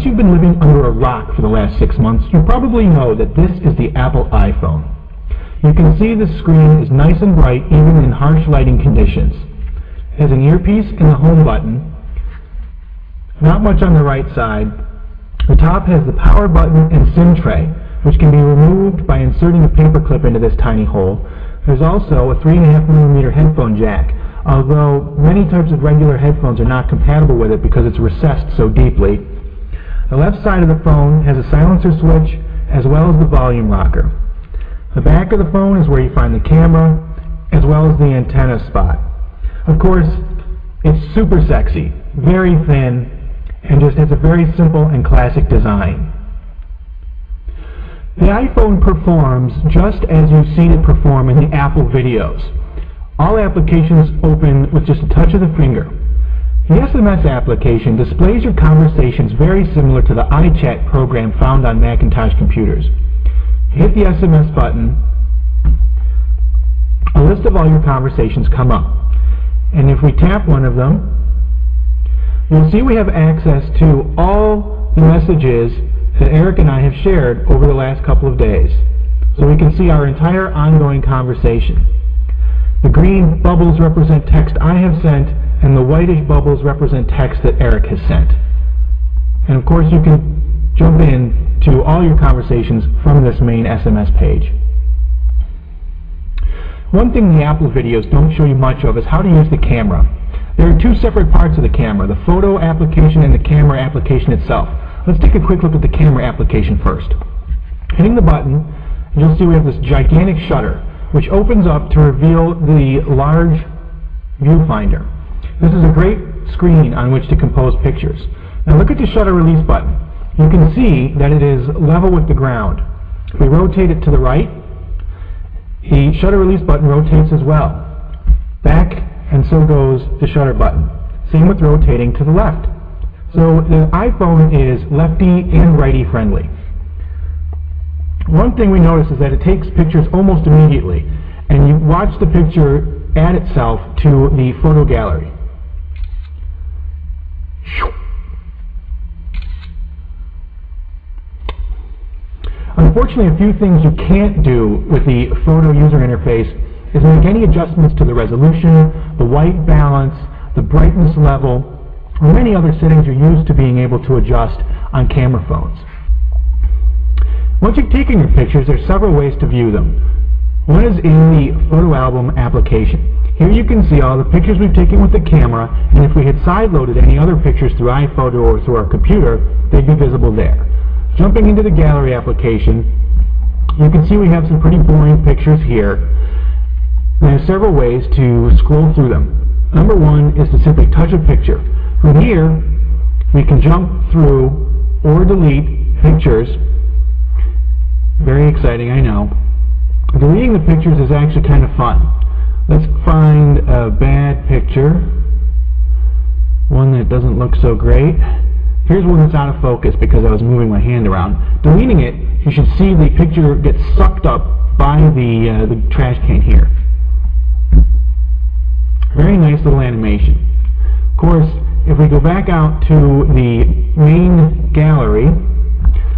Unless you've been living under a rock for the last 6 months, you probably know that this is the Apple iPhone. You can see the screen is nice and bright even in harsh lighting conditions. It has an earpiece and the home button. Not much on the right side. The top has the power button and SIM tray, which can be removed by inserting a paper clip into this tiny hole. There's also a 3.5mm headphone jack, although many types of regular headphones are not compatible with it because it's recessed so deeply. The left side of the phone has a silencer switch as well as the volume rocker. The back of the phone is where you find the camera as well as the antenna spot. Of course, it's super sexy, very thin, and just has a very simple and classic design. The iPhone performs just as you've seen it perform in the Apple videos. All applications open with just a touch of the finger. The SMS application displays your conversations very similar to the iChat program found on Macintosh computers. Hit the SMS button, a list of all your conversations come up. And if we tap one of them, you'll see we have access to all the messages that Eric and I have shared over the last couple of days. So we can see our entire ongoing conversation. The green bubbles represent text I have sent, and the whitish bubbles represent text that Eric has sent. And of course you can jump in to all your conversations from this main SMS page. One thing the Apple videos don't show you much of is how to use the camera. There are two separate parts of the camera, the photo application and the camera application itself. Let's take a quick look at the camera application first. Hitting the button, you'll see we have this gigantic shutter, which opens up to reveal the large viewfinder. This is a great screen on which to compose pictures. Now look at the shutter release button. You can see that it is level with the ground. If we rotate it to the right, the shutter release button rotates as well. Back, and so goes the shutter button. Same with rotating to the left. So the iPhone is lefty and righty friendly. One thing we notice is that it takes pictures almost immediately, and you watch the picture add itself to the photo gallery. Unfortunately, a few things you can't do with the photo user interface is make any adjustments to the resolution, the white balance, the brightness level, or many other settings you're used to being able to adjust on camera phones. Once you've taken your pictures, there's several ways to view them. One is in the photo album application. Here you can see all the pictures we've taken with the camera, and if we had side-loaded any other pictures through iPhoto or through our computer, they'd be visible there. Jumping into the gallery application, you can see we have some pretty boring pictures here. There are several ways to scroll through them. Number one is to simply touch a picture. From here, we can jump through or delete pictures. Very exciting, I know. Deleting the pictures is actually kind of fun. Let's find a bad picture, one that doesn't look so great. Here's one that's out of focus because I was moving my hand around. Deleting it, you should see the picture get sucked up by the trash can here. Very nice little animation. Of course, if we go back out to the main gallery,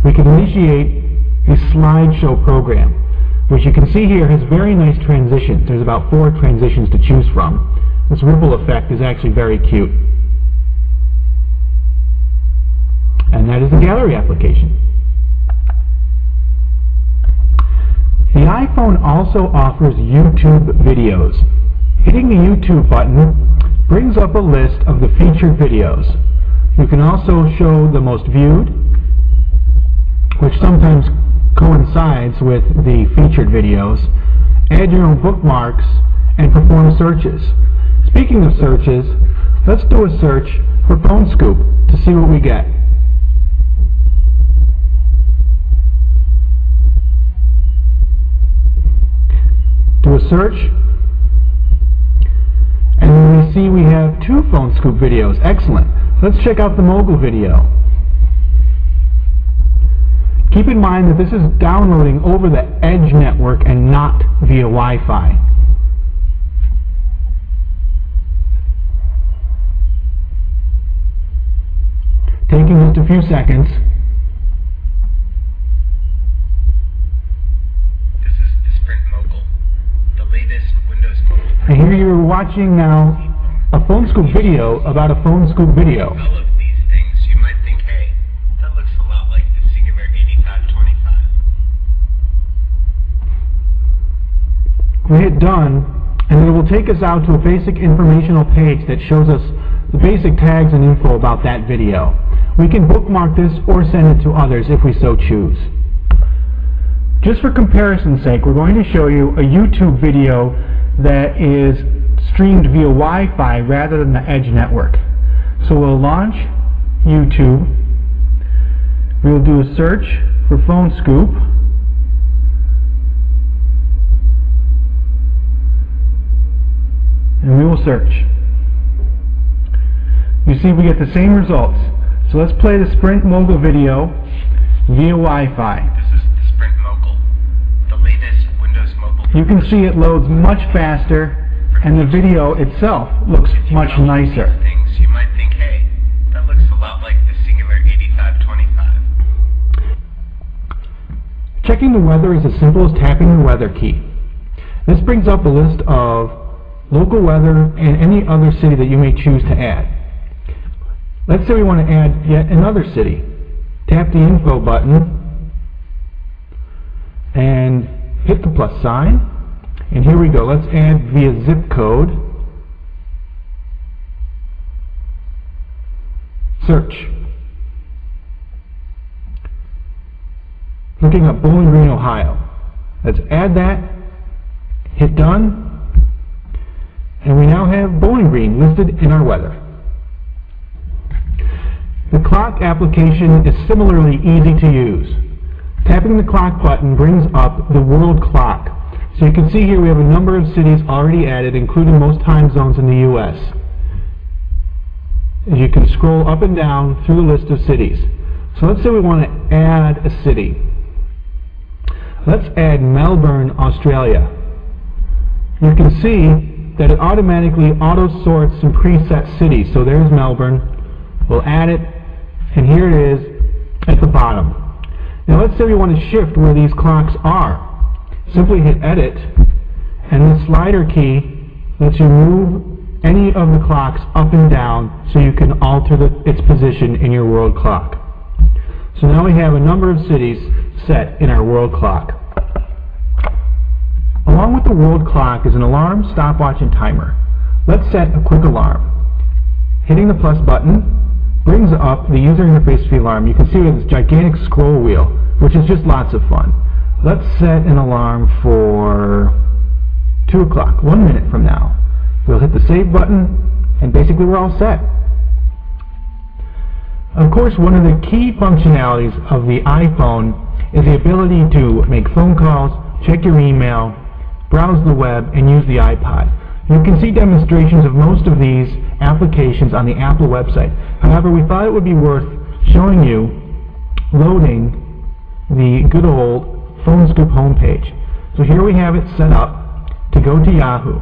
we can initiate the slideshow program, which you can see here has very nice transitions. There's about 4 transitions to choose from. This ripple effect is actually very cute. And that is the gallery application. The iPhone also offers YouTube videos. Hitting the YouTube button brings up a list of the featured videos. You can also show the most viewed, which sometimes coincides with the featured videos, add your own bookmarks, and perform searches. Speaking of searches, let's do a search for Phone Scoop to see what we get. Do a search, and we see we have 2 Phone Scoop videos. Excellent. Let's check out the Mogul video. Keep in mind that this is downloading over the Edge network and not via Wi-Fi. Take taking just a few seconds. This is the Sprint Mogul, the latest Windows Mobile. And here you're watching now a PhoneScoop video about a PhoneScoop video. All of these things, you might think, hey, that looks a lot like the Singular 8525. We hit done, and it will take us out to a basic informational page that shows us the basic tags and info about that video. We can bookmark this or send it to others if we so choose. Just for comparison's sake, we're going to show you a YouTube video that is streamed via Wi-Fi rather than the Edge network. So we'll launch YouTube. We'll do a search for PhoneScoop. And we will search. You see we get the same results. So let's play the Sprint Mogul video via Wi-Fi. This is the Sprint Mogul, the latest Windows Mobile. You can see it loads much faster, and the video itself looks much nicer. These things, you might think, hey, that looks a lot like the Singular 8525. Checking the weather is as simple as tapping the weather key. This brings up a list of local weather and any other city that you may choose to add. Let's say we want to add yet another city. Tap the info button and hit the plus sign. And here we go. Let's add via zip code. Search. Looking up Bowling Green, Ohio. Let's add that. Hit done. And we now have Bowling Green listed in our weather. The clock application is similarly easy to use. Tapping the clock button brings up the world clock. So you can see here we have a number of cities already added, including most time zones in the U.S. As you can scroll up and down through the list of cities. So let's say we want to add a city. Let's add Melbourne, Australia. You can see that it automatically auto-sorts some preset cities. So there's Melbourne. We'll add it, and here it is at the bottom. Now let's say we want to shift where these clocks are. Simply hit Edit, and the slider key lets you move any of the clocks up and down so you can alter its position in your world clock. So now we have a number of cities set in our world clock. Along with the world clock is an alarm, stopwatch, and timer. Let's set a quick alarm. Hitting the plus button brings up the user interface for the alarm. You can see we have this gigantic scroll wheel, which is just lots of fun. Let's set an alarm for 2 o'clock, 1 minute from now. We'll hit the save button, and basically we're all set. Of course, one of the key functionalities of the iPhone is the ability to make phone calls, check your email, browse the web, and use the iPod. You can see demonstrations of most of these applications on the Apple website. However, we thought it would be worth showing you loading the good old PhoneScoop homepage. So here we have it set up to go to Yahoo.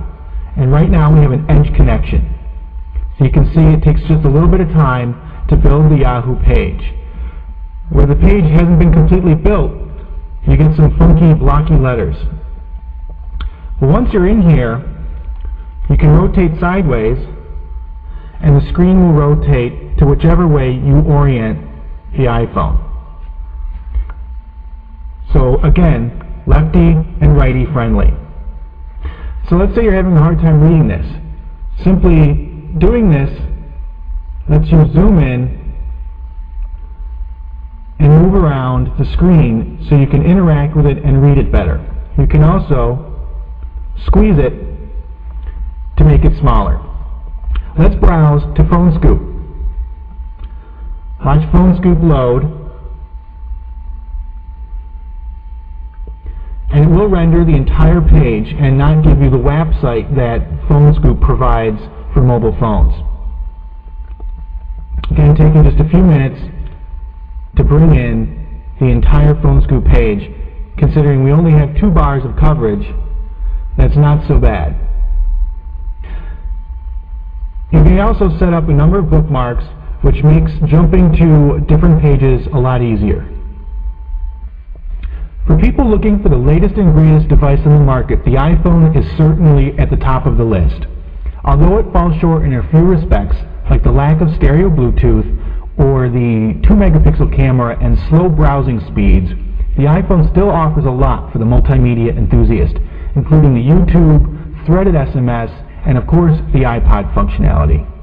And right now we have an Edge connection. So you can see it takes just a little bit of time to build the Yahoo page. Where the page hasn't been completely built, you get some funky, blocky letters. But once you're in here, you can rotate sideways, and the screen will rotate to whichever way you orient the iPhone. So again, lefty and righty friendly. So let's say you're having a hard time reading this. Simply doing this lets you zoom in and move around the screen so you can interact with it and read it better. You can also squeeze it to make it smaller. Let's browse to PhoneScoop. Watch PhoneScoop load, and it will render the entire page and not give you the WAP site that PhoneScoop provides for mobile phones. Again, taking just a few minutes to bring in the entire PhoneScoop page. Considering we only have 2 bars of coverage, that's not so bad. You can also set up a number of bookmarks which makes jumping to different pages a lot easier. For people looking for the latest and greatest device on the market, the iPhone is certainly at the top of the list. Although it falls short in a few respects, like the lack of stereo Bluetooth or the 2-megapixel camera and slow browsing speeds, the iPhone still offers a lot for the multimedia enthusiast, including the YouTube, threaded SMS, and of course the iPod functionality.